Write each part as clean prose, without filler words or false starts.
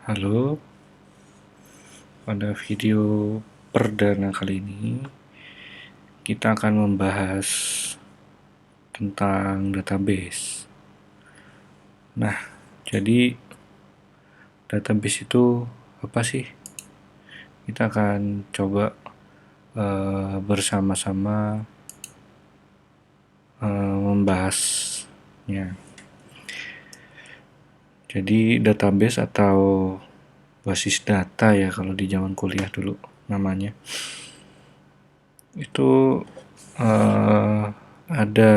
Halo, pada video perdana kali ini kita akan membahas tentang database. Nah, jadi database itu apa sih? Kita akan coba bersama-sama membahasnya. Jadi database atau basis data ya kalau di zaman kuliah dulu namanya. Itu ada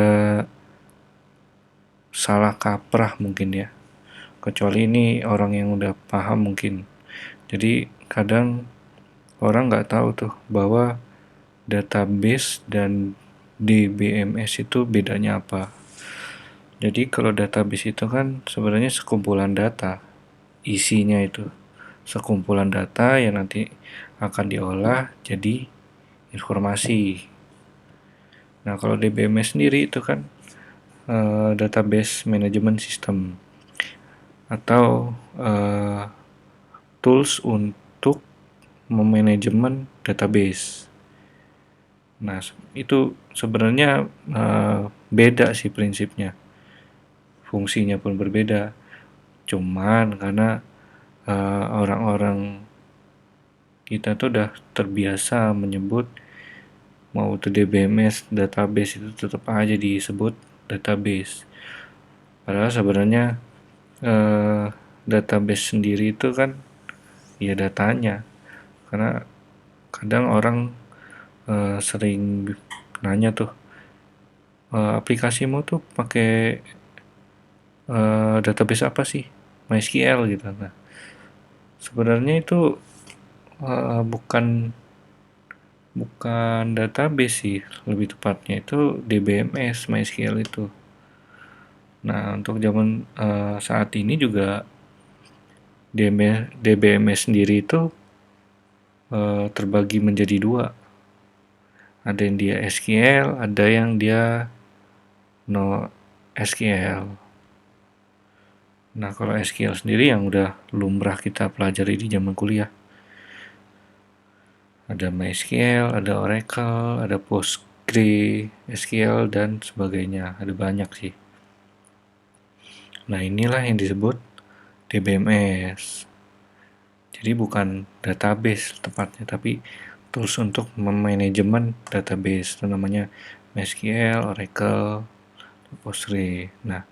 salah kaprah mungkin ya. Kecuali ini orang yang udah paham mungkin. Jadi kadang orang nggak tahu tuh bahwa database dan DBMS itu bedanya apa. Jadi kalau database itu kan sebenarnya sekumpulan data, isinya itu sekumpulan data yang nanti akan diolah jadi informasi. Nah kalau DBMS sendiri itu kan database management system atau tools untuk memanajemen database. Nah, itu sebenarnya beda sih prinsipnya. Fungsinya pun berbeda. Cuman karena orang-orang kita tuh udah terbiasa menyebut mau itu DBMS, database itu tetap aja disebut database. Padahal sebenarnya eh, database sendiri itu kan ya datanya. Karena kadang orang sering nanya tuh, aplikasimu tuh pakai database apa sih? MySQL gitu. Nah, sebenarnya itu bukan bukan database sih, lebih tepatnya itu DBMS MySQL itu. Nah, untuk zaman saat ini juga DBMS sendiri itu terbagi menjadi dua. Ada yang dia SQL, ada yang dia no SQL. Nah, kalau SQL sendiri yang udah lumrah kita pelajari di zaman kuliah. Ada MySQL, ada Oracle, ada PostgreSQL, dan sebagainya. Ada banyak sih. Nah, inilah yang disebut DBMS. Jadi bukan database tepatnya, tapi tools untuk memanajemen database. Itu namanya MySQL, Oracle, Postgre. Nah,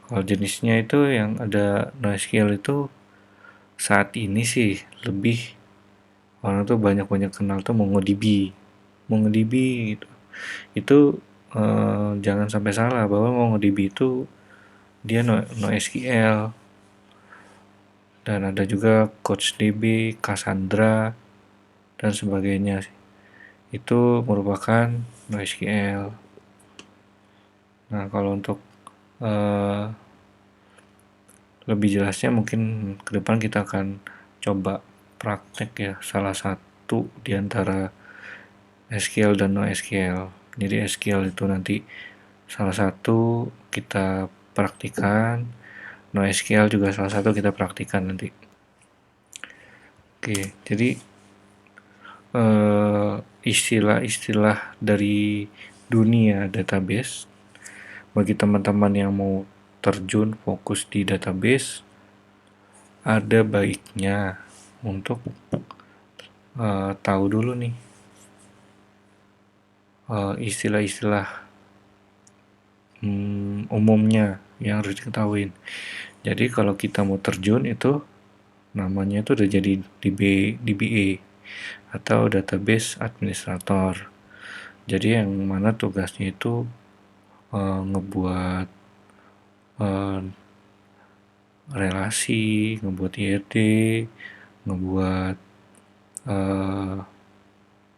kalau jenisnya itu yang ada NoSQL itu saat ini sih lebih orang tuh banyak-banyak kenal tuh MongoDB. MongoDB gitu. Itu jangan sampai salah bahwa MongoDB itu dia NoSQL dan ada juga CouchDB, Cassandra dan sebagainya. Itu merupakan NoSQL. Nah, kalau untuk eh, lebih jelasnya mungkin ke depan kita akan coba praktek ya salah satu di antara SQL dan NoSQL. Jadi SQL itu nanti salah satu kita praktikan, NoSQL juga salah satu kita praktikan nanti. Oke, jadi istilah-istilah dari dunia database bagi teman-teman yang mau terjun fokus di database ada baiknya untuk tahu dulu nih istilah-istilah umumnya yang harus diketahui. Jadi kalau kita mau terjun itu namanya itu udah jadi DBA atau database administrator. Jadi yang mana tugasnya itu ngebuat eh, relasi, ngebuat IRD, ngebuat eh,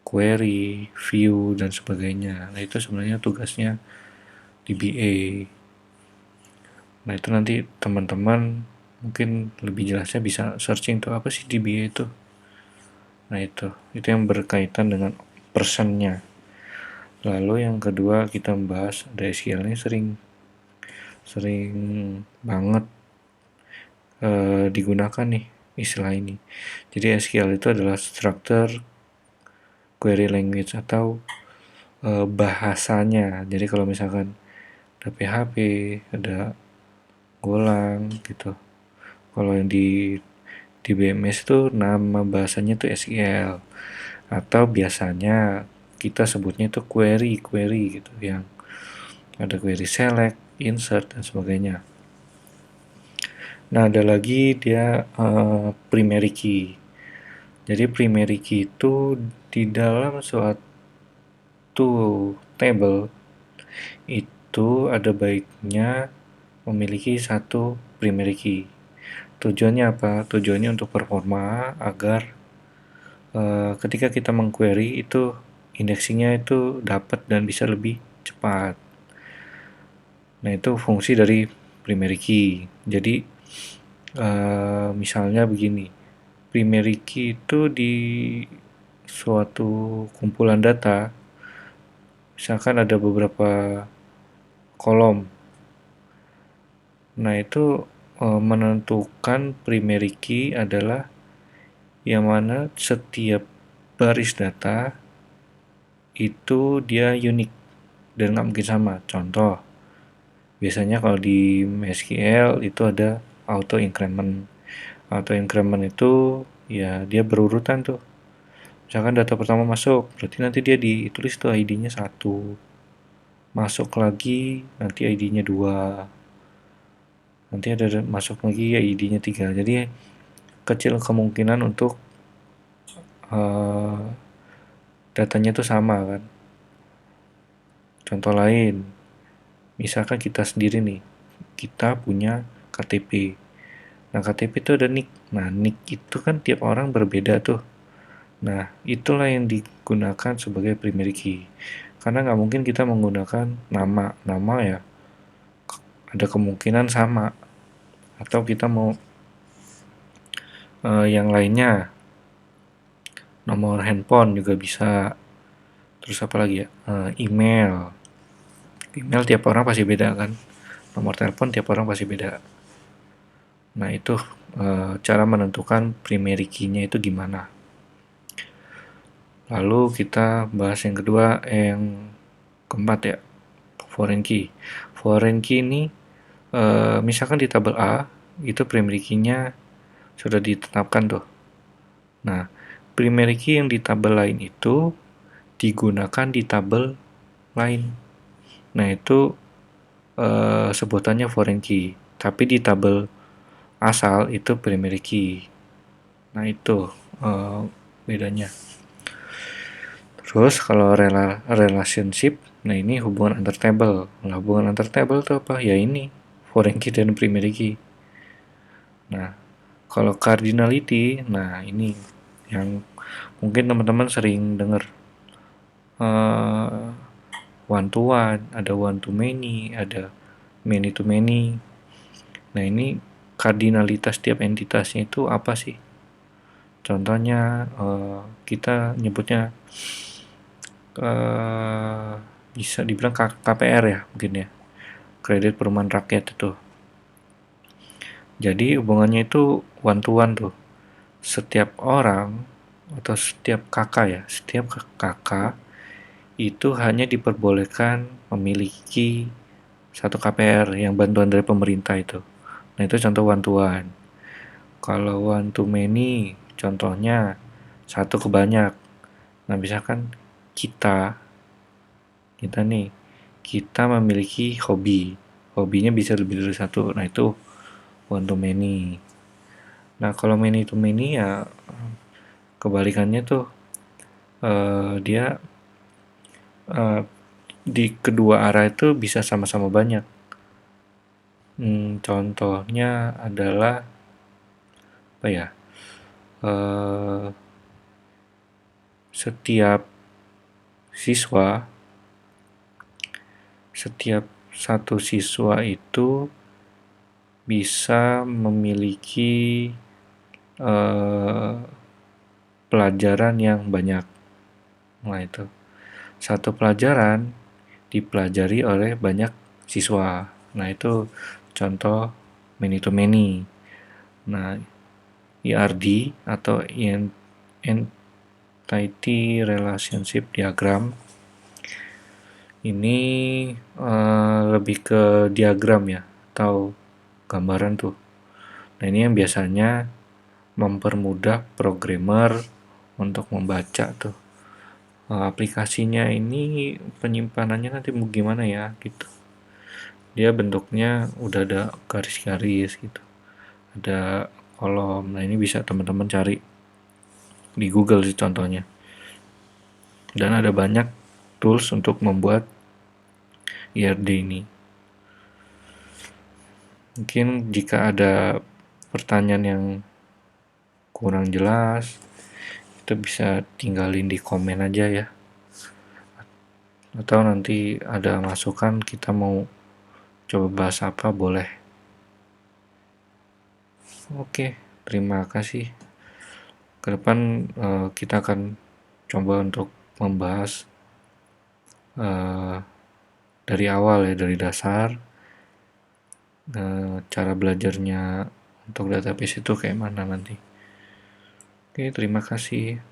query, view dan sebagainya. Nah itu sebenarnya tugasnya DBA. Nah itu nanti teman-teman mungkin lebih jelasnya bisa searching tuh apa sih DBA itu. Nah itu yang berkaitan dengan persennya. Lalu yang kedua kita membahas ada SQL-nya sering sering banget digunakan nih istilah ini. Jadi SQL itu adalah Structured Query Language atau bahasanya. Jadi kalau misalkan ada PHP, ada Golang gitu. Kalau yang di BMS itu nama bahasanya itu SQL, atau biasanya kita sebutnya itu query gitu, yang ada query select, insert, dan sebagainya. Nah, ada lagi dia primary key. Jadi primary key itu di dalam suatu table itu ada baiknya memiliki satu primary key. Tujuannya apa? Tujuannya untuk performa agar ketika kita mengquery itu indexingnya itu dapat dan bisa lebih cepat. Nah, itu fungsi dari primary key. Jadi misalnya begini, primary key itu di suatu kumpulan data, misalkan ada beberapa kolom. Nah, itu menentukan primary key adalah yang mana setiap baris data itu dia unik dan nggak mungkin sama. Contoh, biasanya kalau di MySQL itu ada auto increment. Auto increment itu ya dia berurutan tuh. Misalkan data pertama masuk, berarti nanti dia ditulis tuh ID-nya 1. Masuk lagi, nanti ID-nya 2. Nanti ada masuk lagi ID-nya 3. Jadi kecil kemungkinan untuk uh, datanya tuh sama kan. Contoh lain, misalkan kita sendiri nih, kita punya KTP. Nah, KTP itu ada NIK. Nah, NIK itu kan tiap orang berbeda tuh. Nah, itulah yang digunakan sebagai primary key. Karena nggak mungkin kita menggunakan nama. Nama ya ada kemungkinan sama. Atau kita mau yang lainnya, nomor handphone juga bisa. Terus apa lagi ya? Email. Email tiap orang pasti beda kan. Nomor telepon tiap orang pasti beda. Nah, itu cara menentukan primary key-nya itu gimana. Lalu kita bahas yang kedua, yang keempat ya, foreign key. Foreign key ini misalkan di tabel A itu primary key-nya sudah ditetapkan tuh. Nah, primary key yang di tabel lain itu digunakan di tabel lain. Nah, itu sebutannya foreign key. Tapi di tabel asal itu primary key. Nah, itu bedanya. Terus kalau relationship, nah ini hubungan antar table. Nah, hubungan antar table itu apa? Ya ini, foreign key dan primary key. Nah, kalau cardinality, nah ini yang mungkin teman-teman sering dengar. One to one, ada one to many, ada many to many. Nah, ini kardinalitas tiap entitasnya itu apa sih? Contohnya kita nyebutnya bisa dibilang KPR ya mungkin ya, kredit perumahan rakyat itu. Jadi hubungannya itu one to one tuh. Setiap orang atau setiap kakak ya, setiap kakak itu hanya diperbolehkan memiliki satu KPR yang bantuan dari pemerintah itu. Nah, itu contoh one to one. Kalau one to many, contohnya satu ke banyak. Nah, misalkan kita nih, kita memiliki hobi. Hobinya bisa lebih dari satu. Nah, itu one to many. Nah, kalau many to many ya kebalikannya tuh dia di kedua arah itu bisa sama-sama banyak. Contohnya adalah apa ya? Setiap siswa, setiap satu siswa itu bisa memiliki pelajaran yang banyak. Nah, itu satu pelajaran dipelajari oleh banyak siswa. Nah, itu contoh many to many. Nah, ERD atau Entity Relationship Diagram. Ini lebih ke diagram ya, atau gambaran tuh. Nah, ini yang biasanya mempermudah programmer untuk membaca tuh. Aplikasinya ini penyimpanannya nanti mau gimana ya gitu. Dia bentuknya udah ada garis-garis gitu. Ada kolom. Nah, ini bisa teman-teman cari di Google sih contohnya. Dan ada banyak tools untuk membuat IRD ini. Mungkin jika ada pertanyaan yang kurang jelas, kita bisa tinggalin di komen aja ya. Atau nanti ada masukan kita mau coba bahas apa, boleh. Oke, terima kasih. Ke depan kita akan coba untuk membahas dari awal ya, dari dasar, cara belajarnya untuk database itu kayak mana nanti. Oke, terima kasih.